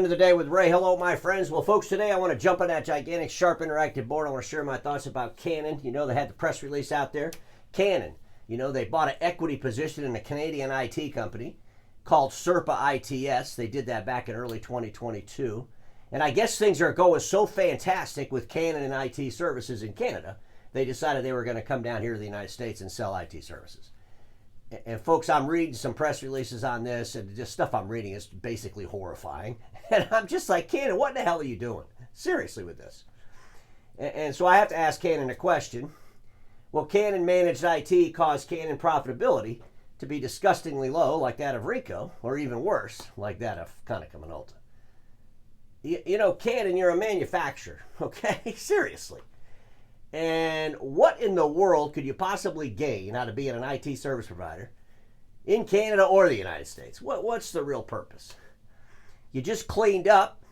End of the day with Ray. Hello, my friends. Well, folks, today I want to jump on that gigantic, sharp, interactive board. I want to share my thoughts about Canon. You know, they had the press release out there. Canon, you know, they bought an equity position in a Canadian IT company called SupraITS. They did that back in early 2022. And I guess things are going so fantastic with Canon and IT services in Canada, they decided they were going to come down here to the United States and sell IT services. And folks, I'm reading some press releases on this, and just stuff I'm reading is basically horrifying. And I'm just like, Canon, what the hell are you doing? Seriously with this. And so I have to ask Canon a question. Will Canon managed IT cause Canon profitability to be disgustingly low, like that of RICOH, or even worse, like that of Konica Minolta? You know, Canon, you're a manufacturer, okay? Seriously. And what in the world could you possibly gain out of being an IT service provider in Canada or the United States? What's the real purpose? You just cleaned up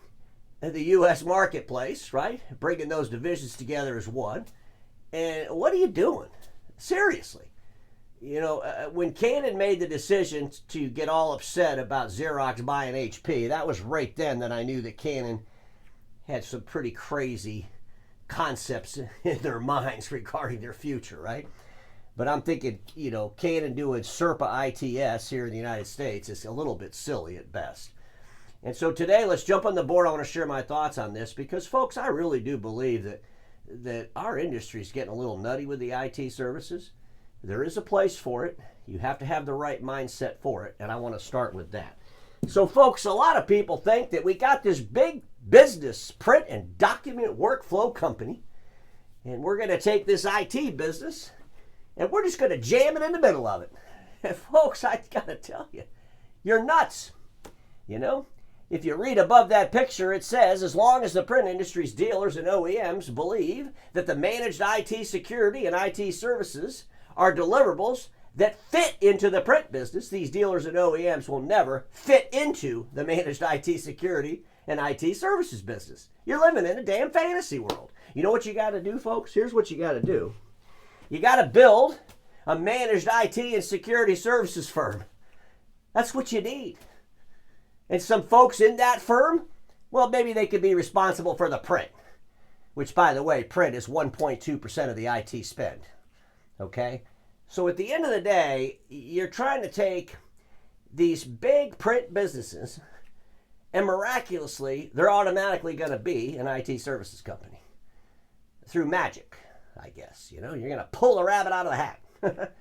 the U.S. marketplace, right? Bringing those divisions together as one. And what are you doing? Seriously. You know, when Canon made the decision to get all upset about Xerox buying HP, that was right then that I knew that Canon had some pretty crazy concepts in their minds regarding their future, right? But I'm thinking, you know, Canon doing SupraITS here in the United States is a little bit silly at best. And so today, let's jump on the board. I want to share my thoughts on this because, folks, I really do believe that our industry is getting a little nutty with the IT services. There is a place for it. You have to have the right mindset for it, and I want to start with that. So, folks, a lot of people think that we got this big business print and document workflow company, and we're going to take this IT business, and we're just going to jam it in the middle of it. And, folks, I got to tell you, you're nuts. You know, if you read above that picture, it says, as long as the print industry's dealers and OEMs believe that the managed IT security and IT services are deliverables that fit into the print business, these dealers and OEMs will never fit into the managed IT security and IT services business. You're living in a damn fantasy world. You know what you got to do, folks? Here's what you got to do. You got to build a managed IT and security services firm. That's what you need. And some folks in that firm, well, maybe they could be responsible for the print, which, by the way, print is 1.2% of the IT spend. Okay? So at the end of the day, you're trying to take these big print businesses and miraculously, they're automatically going to be an IT services company. Through magic, I guess. You know, you're going to pull a rabbit out of the hat.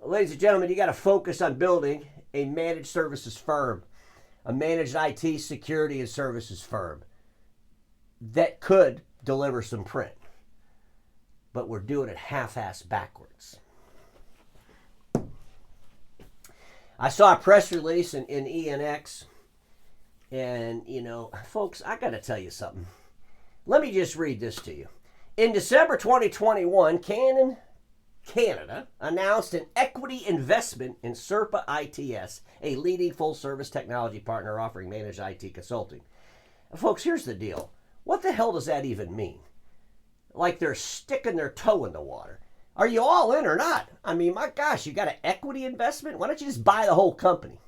Ladies and gentlemen, you got to focus on building a managed services firm, a managed IT security and services firm that could deliver some print. But we're doing it half-ass backwards. I saw a press release in ENX, and, you know, folks, I got to tell you something. Let me just read this to you. In December 2021, Canon Canada announced an equity investment in SupraITS, a leading full-service technology partner offering managed IT consulting. Folks, here's the deal. What the hell does that even mean? Like they're sticking their toe in the water. Are you all in or not? I mean, my gosh, you got an equity investment? Why don't you just buy the whole company?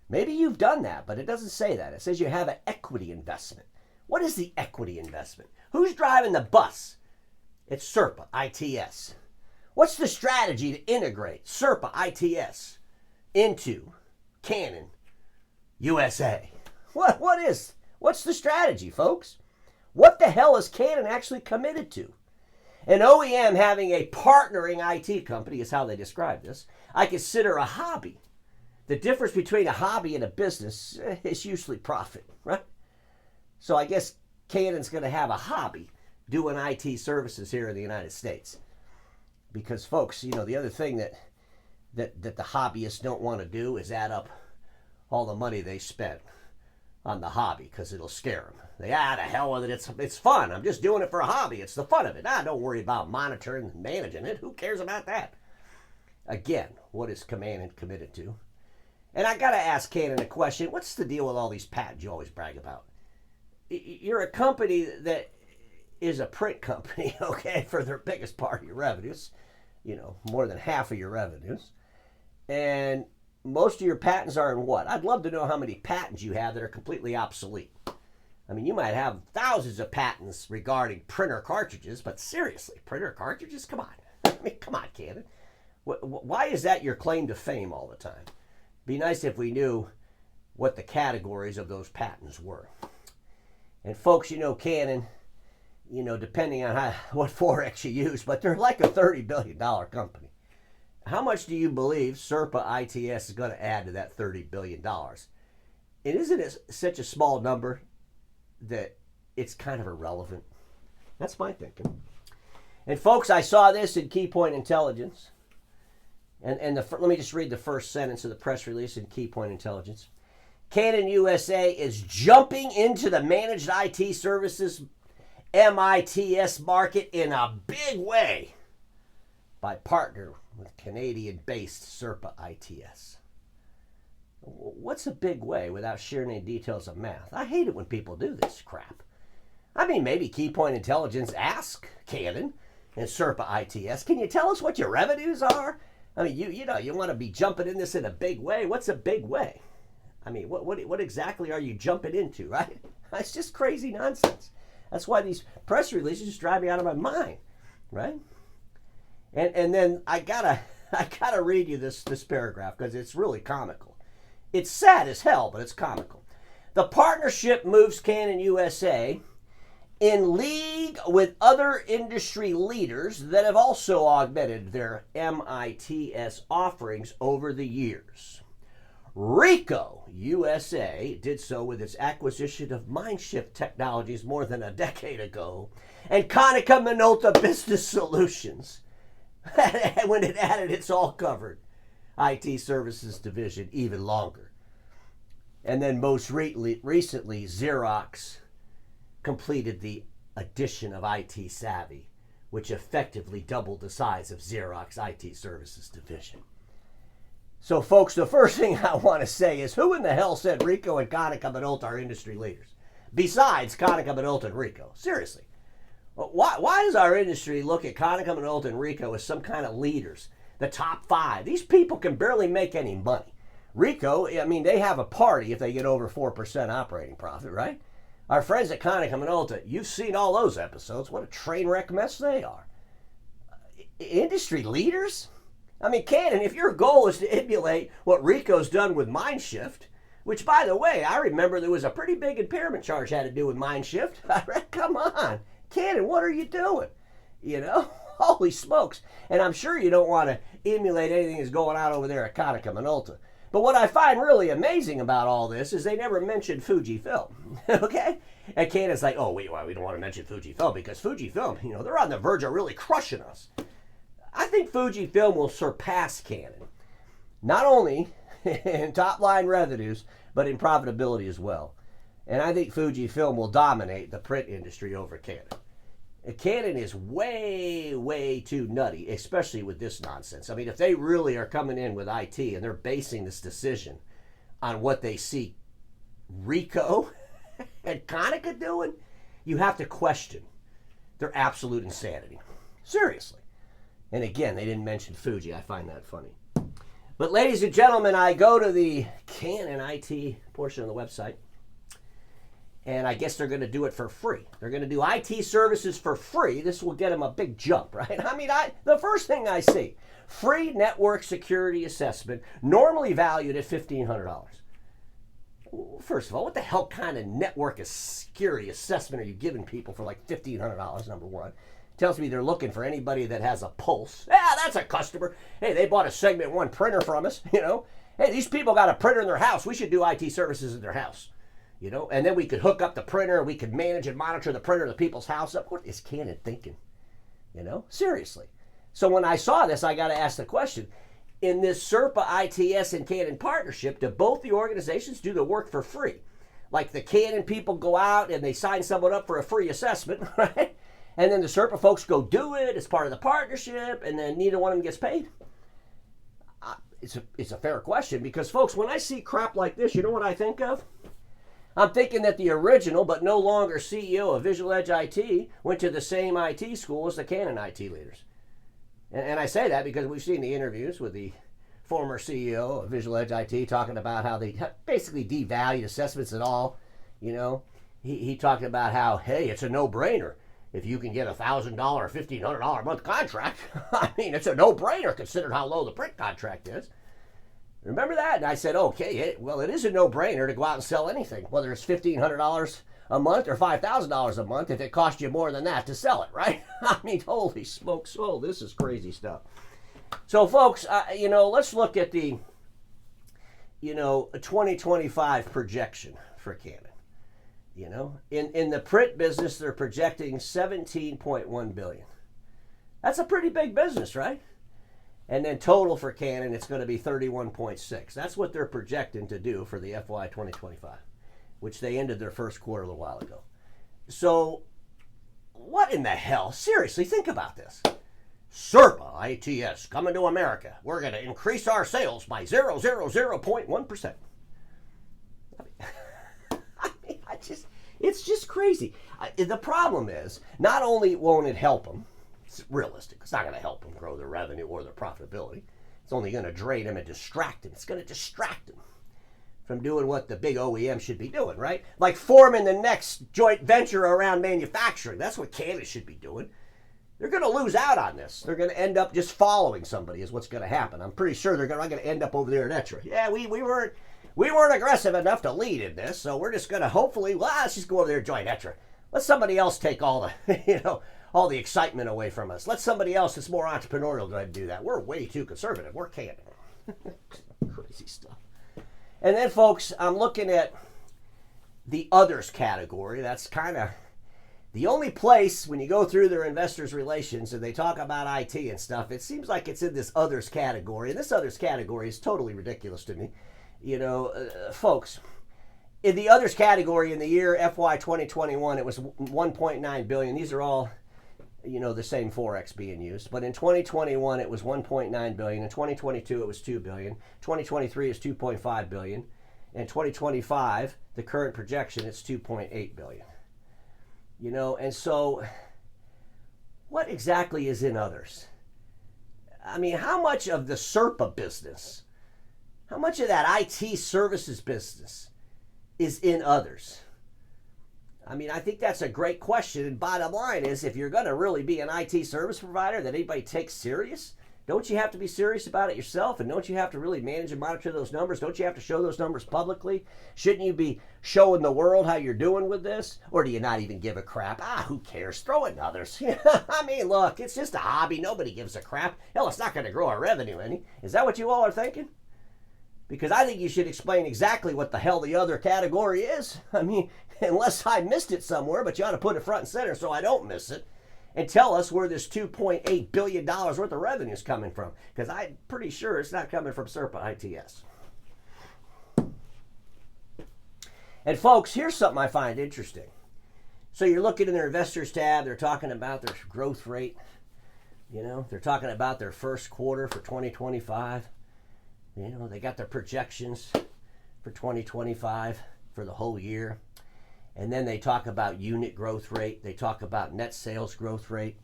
Maybe you've done that, but it doesn't say that. It says you have an equity investment. What is the equity investment? Who's driving the bus? It's SupraITS. What's the strategy to integrate SupraITS into Canon USA? What's the strategy, folks? What the hell is Canon actually committed to? An OEM having a partnering IT company is how they describe this. I consider a hobby. The difference between a hobby and a business is usually profit, right? So I guess Canon's going to have a hobby doing IT services here in the United States. Because, folks, you know, the other thing that the hobbyists don't want to do is add up all the money they spent on the hobby because it'll scare them. The hell with it. It's fun. I'm just doing it for a hobby. It's the fun of it. Don't worry about monitoring and managing it. Who cares about that? Again, what is Canon committed to? And I got to ask Canon a question. What's the deal with all these patents you always brag about? You're a company that is a print company, okay, for their biggest part of your revenues, you know, more than half of your revenues. And most of your patents are in what? I'd love to know how many patents you have that are completely obsolete. I mean, you might have thousands of patents regarding printer cartridges, but seriously, printer cartridges? Come on. I mean, come on, Canon. Why is that your claim to fame all the time? Be nice if we knew what the categories of those patents were. And folks, you know, Canon, you know, depending on what Forex you use, but they're like a $30 billion company. How much do you believe SupraITS is going to add to that $30 billion? And isn't it such a small number that it's kind of irrelevant? That's my thinking. And folks, I saw this in Key Point Intelligence. And let me just read the first sentence of the press release in Key Point Intelligence. Canon USA is jumping into the managed IT services MITS market in a big way by partner with Canadian-based SupraITS. What's a big way without sharing any details of math? I hate it when people do this crap. I mean, maybe Key Point Intelligence ask Canon and SupraITS, can you tell us what your revenues are? I mean, you know, you want to be jumping in this in a big way. What's a big way? I mean, what exactly are you jumping into, right? It's just crazy nonsense. That's why these press releases just drive me out of my mind, right? And then I gotta read you this paragraph because it's really comical. It's sad as hell, but it's comical. The partnership moves Canon USA in league with other industry leaders that have also augmented their MITS offerings over the years. RICOH USA did so with its acquisition of Mindshift Technologies more than a decade ago, and Konica Minolta Business Solutions, when it added its all-covered IT services division even longer. And then most recently, Xerox completed the addition of IT Savvy, which effectively doubled the size of Xerox IT services division. So, folks, the first thing I want to say is, who in the hell said RICOH and Konica Minolta are industry leaders? Besides Konica Minolta and RICOH. Seriously. Why does our industry look at Konica Minolta and RICOH as some kind of leaders? The top five. These people can barely make any money. RICOH, I mean, they have a party if they get over 4% operating profit, right? Our friends at Konica Minolta, you've seen all those episodes. What a train wreck mess they are. Industry leaders? I mean, Canon, if your goal is to emulate what RICOH's done with Mindshift, which, by the way, I remember there was a pretty big impairment charge had to do with Mindshift. Come on. Canon, what are you doing? You know? Holy smokes. And I'm sure you don't want to emulate anything that's going on over there at Konica Minolta. But what I find really amazing about all this is they never mentioned Fujifilm, okay? And Canon's like, oh, we don't want to mention Fujifilm because Fujifilm, you know, they're on the verge of really crushing us. I think Fujifilm will surpass Canon, not only in top-line revenues, but in profitability as well. And I think Fujifilm will dominate the print industry over Canon. Canon is way, way too nutty, especially with this nonsense. I mean, if they really are coming in with IT and they're basing this decision on what they see RICOH and Konica doing, you have to question their absolute insanity. Seriously. And again, they didn't mention Fuji. I find that funny. But ladies and gentlemen, I go to the Canon IT portion of the website, and I guess they're going to do it for free. They're going to do IT services for free. This will get them a big jump, right? I mean, the first thing I see, free network security assessment, normally valued at $1,500. First of all, what the hell kind of network security assessment are you giving people for like $1,500, number one? Tells me they're looking for anybody that has a pulse. Yeah, that's a customer. Hey, they bought a Segment 1 printer from us, you know. Hey, these people got a printer in their house. We should do IT services in their house, you know. And then we could hook up the printer. We could manage and monitor the printer in the people's house. What is Canon thinking? You know, seriously. So when I saw this, I got to ask the question. In this SupraITS and Canon partnership, do both the organizations do the work for free? Like the Canon people go out and they sign someone up for a free assessment, right? And then the Supra folks go do it as part of the partnership, and then neither one of them gets paid? It's a fair question, because, folks, when I see crap like this, you know what I think of? I'm thinking that the original, but no longer CEO of Visual Edge IT, went to the same IT school as the Canon IT leaders. And I say that because we've seen the interviews with the former CEO of Visual Edge IT, talking about how they basically devalued assessments at all. You know, he talked about how, hey, it's a no-brainer. If you can get $1,000, $1,500 a month contract, I mean, it's a no-brainer considering how low the print contract is. Remember that? And I said, okay, well, it is a no-brainer to go out and sell anything, whether it's $1,500 a month or $5,000 a month if it costs you more than that to sell it, right? I mean, holy smokes, oh, this is crazy stuff. So, folks, let's look at the, 2025 projection for Canon. In the print business, they're projecting $17.1 billion. That's a pretty big business, right? And then total for Canon, it's going to be 31.6. That's what they're projecting to do for the FY 2025, which they ended their first quarter a little while ago. So, what in the hell? Seriously, think about this. SupraITS coming to America. We're going to increase our sales by 0.1%. It's just crazy. The problem is, not only won't it help them, it's realistic, it's not going to help them grow their revenue or their profitability. It's only going to drain them and distract them. It's going to distract them from doing what the big OEM should be doing, right? Like forming the next joint venture around manufacturing. That's what Canon should be doing. They're going to lose out on this. They're going to end up just following somebody is what's going to happen. I'm pretty sure they're going to end up over there at Etra. Yeah, we weren't aggressive enough to lead in this, so we're just going to hopefully, let's just go over there and join Etra. Let somebody else take all the, all the excitement away from us. Let somebody else that's more entrepreneurial go ahead and do that. We're way too conservative. We're Canon. Crazy stuff. And then, folks, I'm looking at the others category. That's kind of the only place when you go through their investors relations and they talk about IT and stuff, it seems like it's in this others category. And this others category is totally ridiculous to me. Folks, in the others category in the year FY 2021, it was $1.9 billion. These are all, the same Forex being used. But in 2021, it was $1.9 billion. In 2022, it was $2 billion. 2023 is $2.5 billion. In 2025, the current projection, it's $2.8 billion. And so what exactly is in others? I mean, how much of the SERPA business, how much of that IT services business is in others? I mean, I think that's a great question. And bottom line is, if you're going to really be an IT service provider that anybody takes serious, don't you have to be serious about it yourself? And don't you have to really manage and monitor those numbers? Don't you have to show those numbers publicly? Shouldn't you be showing the world how you're doing with this? Or do you not even give a crap? Who cares? Throw it in others. I mean, look, it's just a hobby. Nobody gives a crap. Hell, it's not going to grow our revenue any. Is that what you all are thinking? Because I think you should explain exactly what the hell the other category is. I mean, unless I missed it somewhere, but you ought to put it front and center so I don't miss it. And tell us where this $2.8 billion worth of revenue is coming from. Because I'm pretty sure it's not coming from SupraITS. And folks, here's something I find interesting. So you're looking in their investors tab, they're talking about their growth rate. They're talking about their first quarter for 2025. They got their projections for 2025 for the whole year. And then they talk about unit growth rate. They talk about net sales growth rate.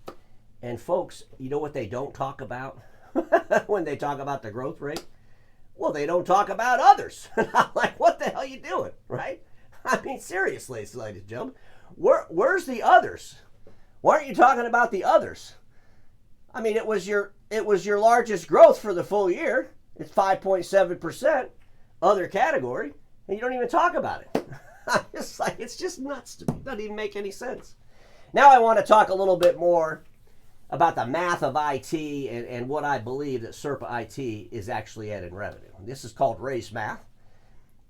And folks, you know what they don't talk about when they talk about the growth rate? Well, they don't talk about others. I'm like, what the hell are you doing, right? I mean, seriously, ladies and gentlemen, where's the others? Why aren't you talking about the others? I mean, it was your largest growth for the full year. It's 5.7% other category, and you don't even talk about it. It's just nuts to me. It doesn't even make any sense. Now I want to talk a little bit more about the math of IT and what I believe that SupraIT is actually at in revenue. This is called race math.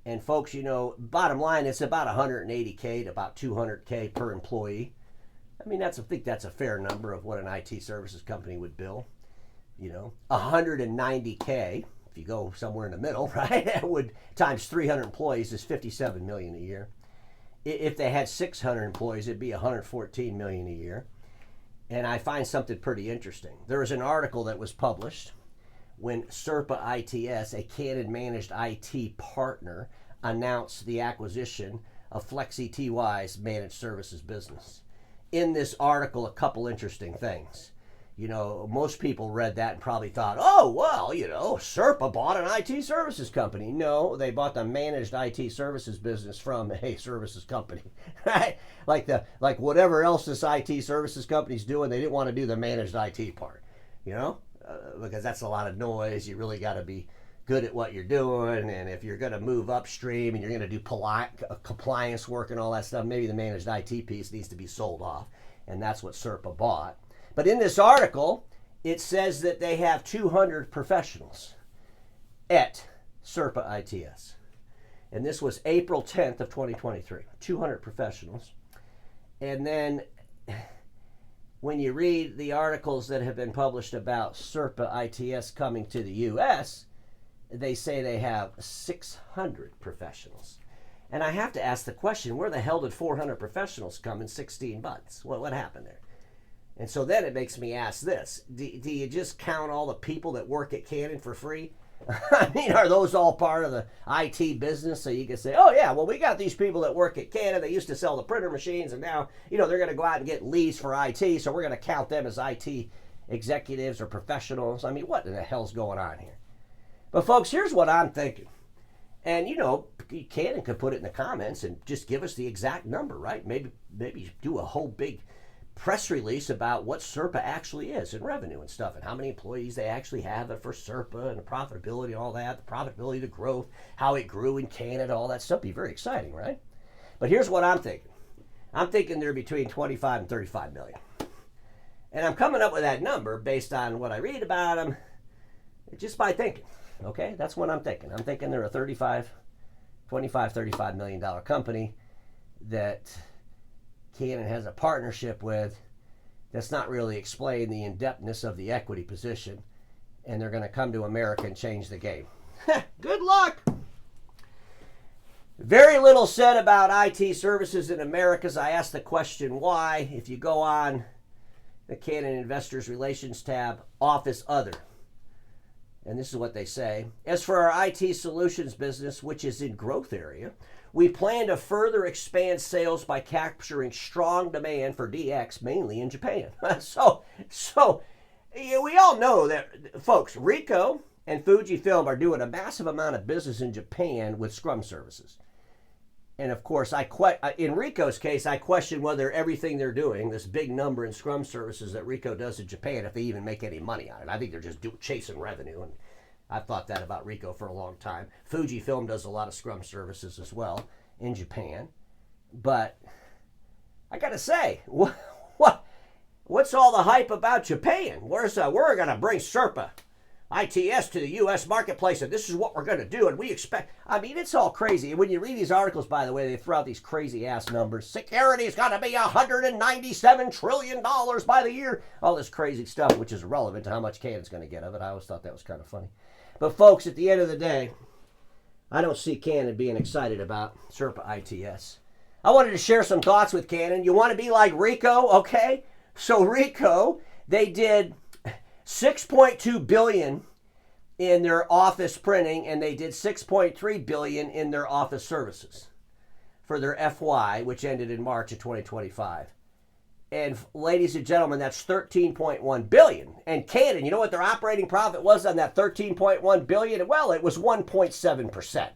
And folks, bottom line, it's about 180K to about 200K per employee. I mean, I think that's a fair number of what an IT services company would bill. 190K, if you go somewhere in the middle, right, would times 300 employees is $57 million a year. If they had 600 employees, it'd be $114 million a year. And I find something pretty interesting. There was an article that was published when SupraITS, a Canon-managed IT partner, announced the acquisition of FlexiTY's managed services business. In this article, a couple interesting things. You know, most people read that and probably thought, oh, well, you know, Surpa bought an IT services company. No, they bought the managed IT services business from a services company, right? Like whatever else this IT services company's doing, they didn't want to do the managed IT part, you know, because that's a lot of noise. You really got to be good at what you're doing. And if you're going to move upstream and you're going to do compliance work and all that stuff, maybe the managed IT piece needs to be sold off. And that's what Surpa bought. But in this article, it says that they have 200 professionals at Supra ITS. And this was April 10th of 2023, 200 professionals. And then when you read the articles that have been published about Supra ITS coming to the U.S., they say they have 600 professionals. And I have to ask the question, where the hell did 400 professionals come in 16 months? What happened there? And so then it makes me ask this. Do you just count all the people that work at Canon for free? I mean, are those all part of the IT business? So you can say, oh, yeah, well, we got these people that work at Canon. They used to sell the printer machines, and now, you know, they're going to go out and get leads for IT, so we're going to count them as IT executives or professionals. I mean, what in the hell's going on here? But, folks, here's what I'm thinking. And, you know, Canon could put it in the comments and just give us the exact number, right? Maybe do a whole big press release about what Surpa actually is and revenue and stuff and how many employees they actually have for Surpa and the profitability and all that, the profitability, the growth, how it grew in Canada, all that stuff. Be very exciting, right? But here's what I'm thinking. I'm thinking they're between 25 and 35 million. And I'm coming up with that number based on what I read about them, just by thinking, okay? That's what I'm thinking. I'm thinking they're a $35 million company that Canon has a partnership with that's not really explained the in-depthness of the equity position, and they're going to come to America and change the game. Good luck! Very little said about IT services in America. I asked the question why. If you go on the Canon Investors Relations tab, Office Other, and this is what they say. As for our IT solutions business, which is in growth area, we plan to further expand sales by capturing strong demand for DX, mainly in Japan. So we all know that, folks, RICOH and Fujifilm are doing a massive amount of business in Japan with Scrum services. And of course, in RICOH's case, I question whether everything they're doing, this big number in Scrum services that RICOH does in Japan, if they even make any money on it. I think they're just chasing revenue, and I've thought that about RICOH for a long time. Fujifilm does a lot of Scrum services as well in Japan. But I got to say, what's all the hype about Japan? We're going to bring Surpa ITS to the U.S. marketplace, and this is what we're going to do, and we expect. I mean, it's all crazy. And when you read these articles, by the way, they throw out these crazy-ass numbers. Security's going to be $197 trillion by the year. All this crazy stuff, which is irrelevant to how much Canon's going to get of it. I always thought that was kind of funny. But, folks, at the end of the day, I don't see Canon being excited about Surpa ITS. I wanted to share some thoughts with Canon. You want to be like RICOH, okay? So RICOH, they did $6.2 billion in their office printing, and they did $6.3 billion in their office services for their FY, which ended in March of 2025. And ladies and gentlemen, that's $13.1 billion. And Canon, you know what their operating profit was on that $13.1 billion? Well, it was 1.7%.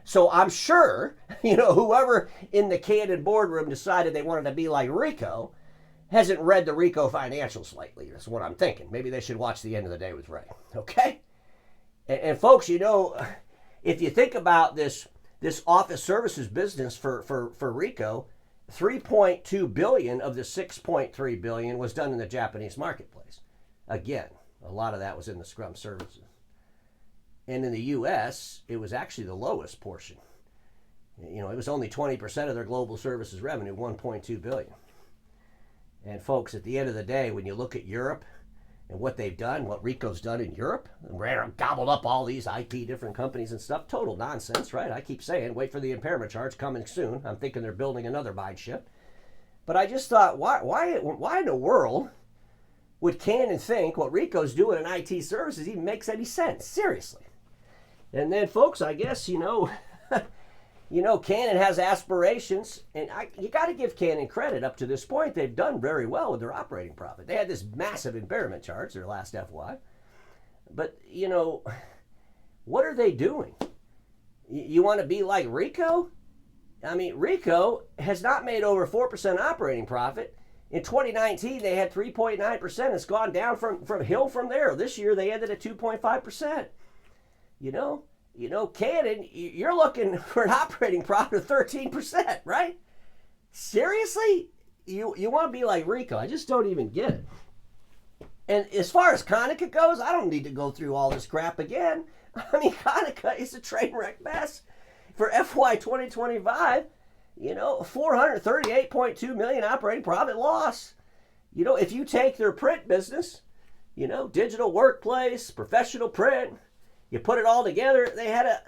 So I'm sure, you know, whoever in the Canon boardroom decided they wanted to be like RICOH hasn't read the RICOH financials lately. That's what I'm thinking. Maybe they should watch The End of the Day with Ray. Okay? And folks, you know, if you think about this office services business for RICOH, $3.2 billion of the $6.3 billion was done in the Japanese marketplace. Again, a lot of that was in the Scrum services. And in the U.S., it was actually the lowest portion. You know, it was only 20% of their global services revenue, $1.2 billion. And folks, at the end of the day, when you look at Europe and what they've done, what RICOH's done in Europe, and gobbled up all these IT different companies and stuff, total nonsense, right? I keep saying, wait for the impairment charge coming soon. I'm thinking they're building another Mindshift. But I just thought, why in the world would Canon think what RICOH's doing in IT services even makes any sense? Seriously. And then, folks, I guess, you know, You know, Canon has aspirations, and you got to give Canon credit. Up to this point, they've done very well with their operating profit. They had this massive impairment charge, their last FY. But, you know, what are they doing? You want to be like RICOH? I mean, RICOH has not made over 4% operating profit. In 2019, they had 3.9%. It's gone down from hill from there. This year, they ended at 2.5%. You know, Canon, you're looking for an operating profit of 13%, right? Seriously? You want to be like RICOH? I just don't even get it. And as far as Konica goes, I don't need to go through all this crap again. I mean, Konica is a train wreck mess. For FY 2025, you know, $438.2 million operating profit loss. You know, if you take their print business, you know, digital workplace, professional print, you put it all together, they had a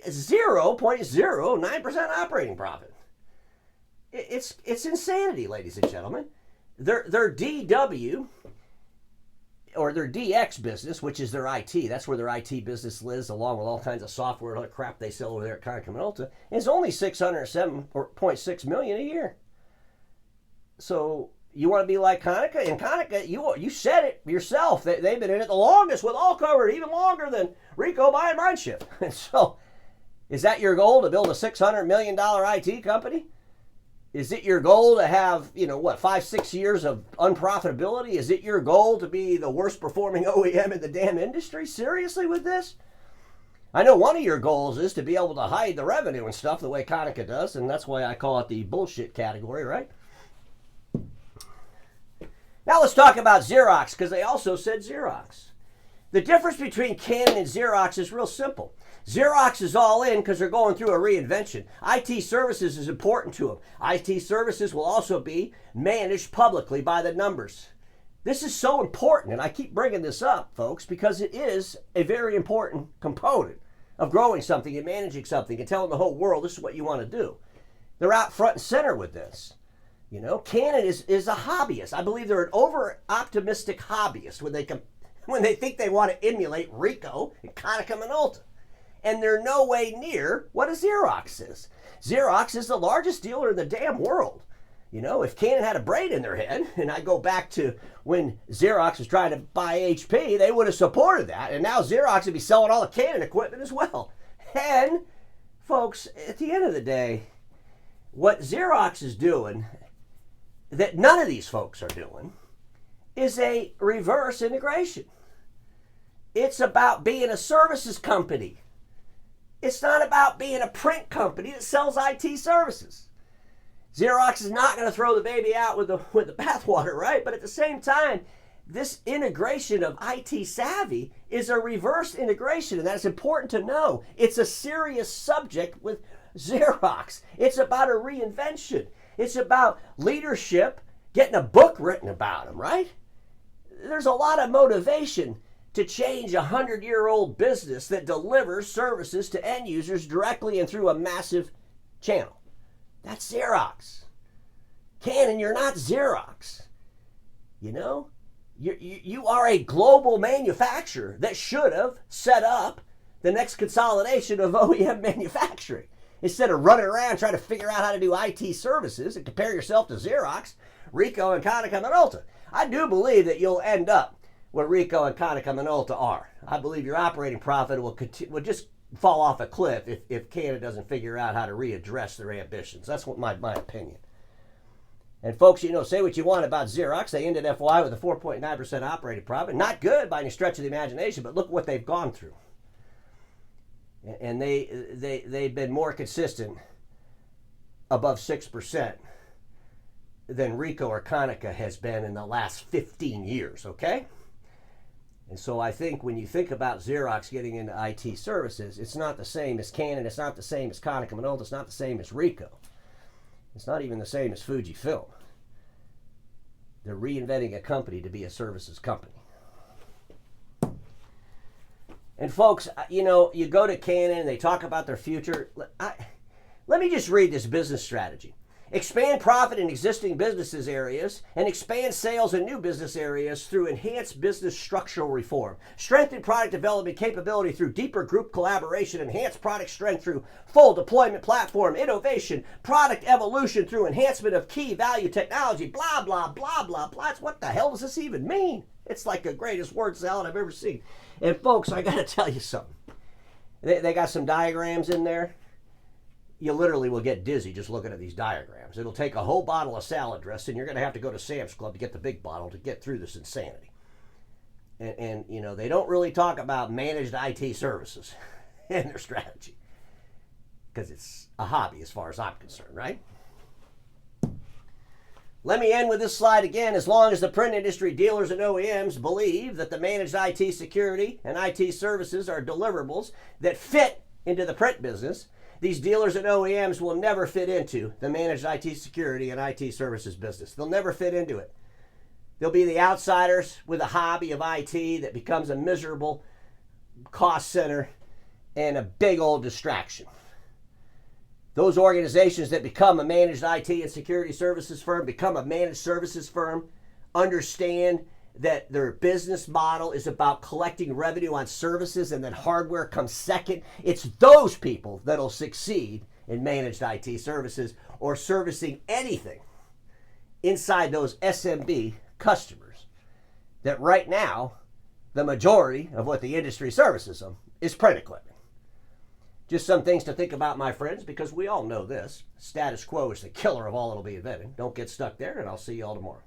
0.09% operating profit. It's insanity, ladies and gentlemen. Their DW or their DX business, which is their IT, that's where their IT business lives, along with all kinds of software and other crap they sell over there at Konica Minolta, is only $607.6 million a year. So you want to be like Konica? And Konica, you said it yourself. They've been in it the longest with all covered, even longer than RICOH buying Mindshift. And so, is that your goal, to build a $600 million IT company? Is it your goal to have, 5-6 years of unprofitability? Is it your goal to be the worst performing OEM in the damn industry? Seriously with this? I know one of your goals is to be able to hide the revenue and stuff the way Konica does, and that's why I call it the bullshit category, right? Now let's talk about Xerox, because they also said Xerox. The difference between Canon and Xerox is real simple. Xerox is all in because they're going through a reinvention. IT services is important to them. IT services will also be managed publicly by the numbers. This is so important, and I keep bringing this up, folks, because it is a very important component of growing something and managing something and telling the whole world this is what you want to do. They're out front and center with this. You know, Canon is a hobbyist. I believe they're an over-optimistic hobbyist when they think they want to emulate RICOH and Konica Minolta. And they're no way near what a Xerox is. Xerox is the largest dealer in the damn world. You know, if Canon had a brain in their head, and I go back to when Xerox was trying to buy HP, they would have supported that. And now Xerox would be selling all the Canon equipment as well. And, folks, at the end of the day, what Xerox is doing, that none of these folks are doing, is a reverse integration. It's about being a services company. It's not about being a print company that sells IT services. Xerox is not going to throw the baby out with the bathwater, right? But at the same time, this integration of IT savvy is a reverse integration, and that's important to know. It's a serious subject with Xerox. It's about a reinvention. It's about leadership, getting a book written about them, right? There's a lot of motivation to change a 100-year-old business that delivers services to end users directly and through a massive channel. That's Xerox. Canon, you're not Xerox. You know, you are a global manufacturer that should have set up the next consolidation of OEM manufacturing. Instead of running around trying to figure out how to do IT services and compare yourself to Xerox, RICOH, and Konica Minolta. I do believe that you'll end up where RICOH and Konica Minolta are. I believe your operating profit will just fall off a cliff if Canon doesn't figure out how to readdress their ambitions. That's what my opinion. And folks, you know, say what you want about Xerox. They ended FY with a 4.9% operating profit. Not good by any stretch of the imagination, but look what they've gone through. And they've been more consistent above 6% than RICOH or Konica has been in the last 15 years, okay? And so I think when you think about Xerox getting into IT services, it's not the same as Canon, it's not the same as Konica Minolta, it's not the same as RICOH. It's not even the same as Fujifilm. They're reinventing a company to be a services company. And folks, you know, you go to Canon and they talk about their future. Let me just read this business strategy. Expand profit in existing businesses areas and expand sales in new business areas through enhanced business structural reform. Strengthen product development capability through deeper group collaboration. Enhance product strength through full deployment platform innovation. Product evolution through enhancement of key value technology. Blah, blah, blah, blah, blah. What the hell does this even mean? It's like the greatest word salad I've ever seen. And folks, I got to tell you something. They got some diagrams in there. You literally will get dizzy just looking at these diagrams. It'll take a whole bottle of salad dressing. You're going to have to go to Sam's Club to get the big bottle to get through this insanity. And you know, they don't really talk about managed IT services in their strategy because it's a hobby as far as I'm concerned, right? Let me end with this slide again. As long as the print industry dealers and OEMs believe that the managed IT security and IT services are deliverables that fit into the print business, these dealers and OEMs will never fit into the managed IT security and IT services business. They'll never fit into it. They'll be the outsiders with a hobby of IT that becomes a miserable cost center and a big old distraction. Those organizations that become a managed IT and security services firm, become a managed services firm, understand that their business model is about collecting revenue on services and that hardware comes second. It's those people that'll succeed in managed IT services or servicing anything inside those SMB customers that right now the majority of what the industry services them is print equipment. Just some things to think about, my friends, because we all know this. Status quo is the killer of all that'll be invented. Don't get stuck there, and I'll see you all tomorrow.